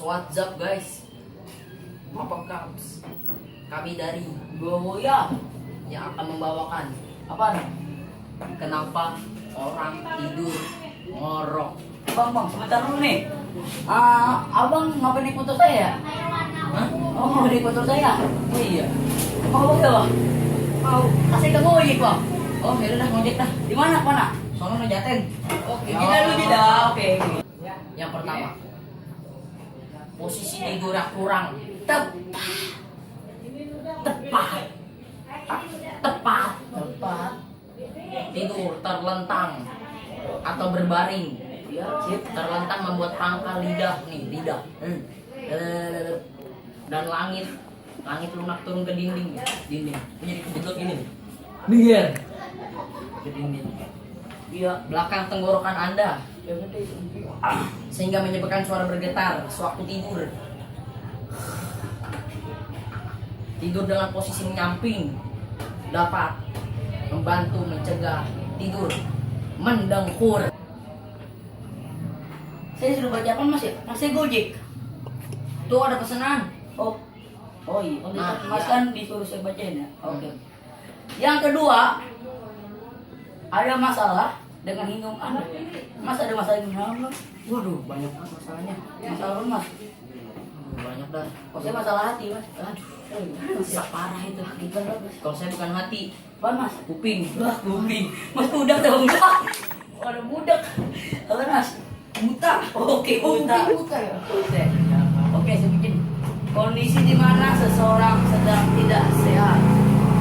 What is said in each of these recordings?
WhatsApp guys, apa kaps? Kami dari Goya yang akan membawakan apa nih? Kenapa orang tidur ngorok? Bang, sebentar dulu nih. Abang ngapain di foto saya? Hah? Oh, ngapain di foto saya? Oh iya. Mau apa bang? Mau kasih ke ngojek bang. Oh ya udah ngojek dah. Di mana? Mana? Soalnya ngejaten. Oke, Ya. kita dulu jeda. Oke. Yang pertama, posisi tidurnya kurang tepat, tepat, tepat, tepat. Tidur terlentang atau berbaring. Ya, sip. Terlentang membuat pangkal lidah nih, lidah. Dan langit lunak turun ke dinding, dinding. Jadi kejedot ini. Biar ke dinding. Iya, belakang tenggorokan Anda Ya gede. sehingga menyebabkan suara bergetar sewaktu tidur. Tidur dengan posisi menyamping dapat membantu mencegah tidur mendengkur. Saya sudah baca apa mas ya? Mas saya Gojek. Tuh ada pesanan. Oh iya. Nah, Mas iya. kan disuruh saya bacain ya. Oke. Yang kedua, ada masalah dengan hidung Anda. Mas ada masalah dengan Anda? Waduh, banyak banget masalahnya. Masalah apa mas? Banyak dah. Oh saya masalah hati mas. Aduh, parah itu. Gimana mas? Kalau saya bukan hati, Apaan mas? kuping. Wah kuping. Mas budak dong. Ada budak. Apa mas? Buta. Oke buta. Buta ya. Buta. Oke saya bikin. Kondisi di mana seseorang sedang tidak sehat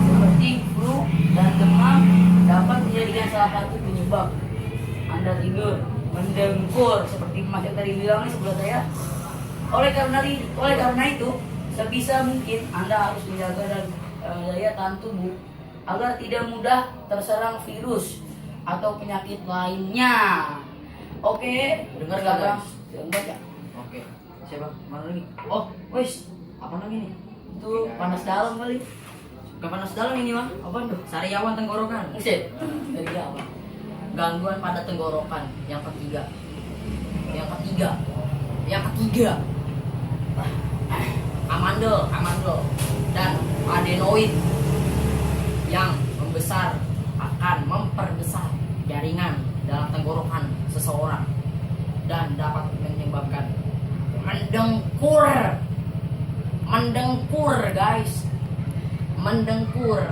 seperti flu dan demam dapat menjadikan salah satu penyebab Anda tidur mendengkur seperti Mas yang tadi bilang nih sebelah saya. Oleh karena itu sebisa mungkin Anda harus menjaga daya tahan tubuh agar tidak mudah terserang virus atau penyakit lainnya. Oke, Dengar nggak, sekarang guys? saya baca. Oke. Siapa? Mana lagi? Oh, wes. Apa lagi nih? Itu panas dalam kali. Gak panas dalam ini mah. Apa tuh? Sariawan tenggorokan. Buset. Dari apa? Gangguan pada tenggorokan. Yang ketiga. Yang ketiga. Yang ketiga. Amandel dan adenoid yang membesar akan memperbesar jaringan dalam tenggorokan seseorang dan dapat menyebabkan mendengkur guys, mendengkur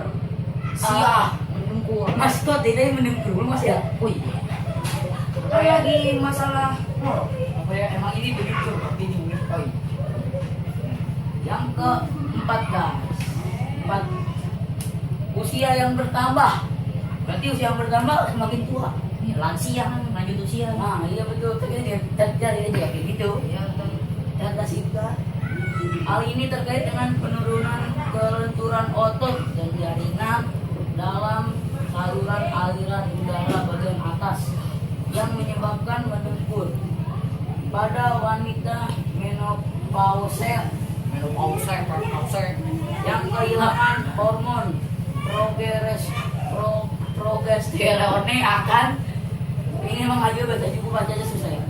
mendengkur. Mas kok tidak mendengkur mas ya? Wih, kayak di masalah ngorok. Apa ya emang ini begitu begini. Oh iya. Yang keempat guys, empat usia yang bertambah. Berarti usia yang bertambah semakin tua. Ini lansia kan, lanjut usia. Nah iya betul. Terkait cari aja kayak gitu. Ya, Data Sipka. Hal ini terkait dengan penurunan kelenturan otot dan jaringan dalam saluran aliran udara bagian atas yang menyebabkan mendengkur pada wanita menopause yang kehilangan hormon progesterone akan ini memang aja baca cukup baca aja susah ya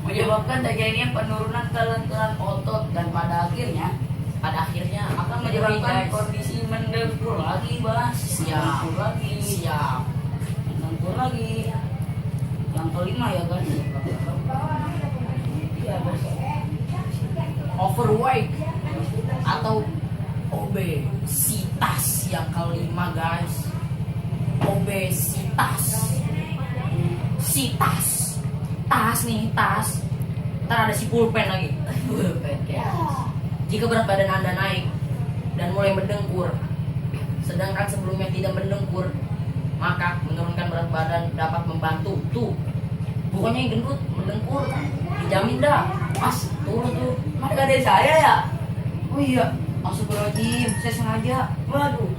menyebabkan terjadinya penurunan kelenturan otot dan pada akhirnya akan menyebabkan kondisi mendengkur lagi bas Siap. mendengkur lagi yang kelima ya kan iya bos overweight atau obesitas yang kelima guys. Obesitas. Tas. Ntar ada si pulpen lagi. Jika berat badan Anda naik dan mulai mendengkur, sedangkan sebelumnya tidak mendengkur, maka menurunkan berat badan dapat membantu. Tuh, pokoknya yang gendut mendengkur, dijamin dah. Mas, turun tuh. mas gak ada saya ya Oh iya, astagfirullahaladzim, saya sengaja. waduh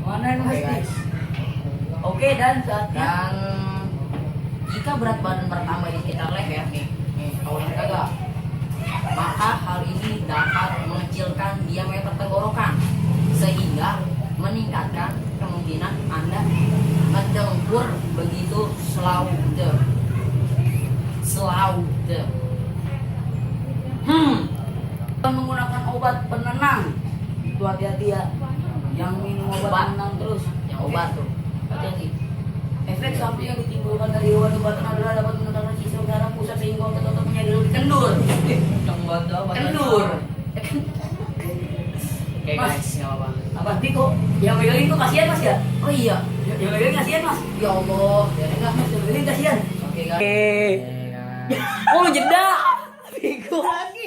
mana yang Oke, mas guys. oke dan saatnya Dan jika berat badan bertambah di sekitar leher nih kalau yang kagak, maka hal ini dapat mengecilkan diameter tenggorokan sehingga meningkatkan kemungkinan Anda mendengkur begitu selalu. Menggunakan obat penenang itu hati-hati ya, yang minum obat penenang terus, Yang obat tuh. hati-hati. Efek samping yang ditimbulkan dari obat-obatan adalah dapat menenangkan sistem darah pusat sehingga otot otot menjadi lebih kendur. Kendur. Oke Mas. guys, nggak apa-apa. Apa Piko? Yang megangin tuh kasihan mas ya? Oh iya, Yang megangin kasihan mas? ya Allah. Ya enggak mas, yang megangin kasihan. Oke guys. Oh jeda. Piko lagi.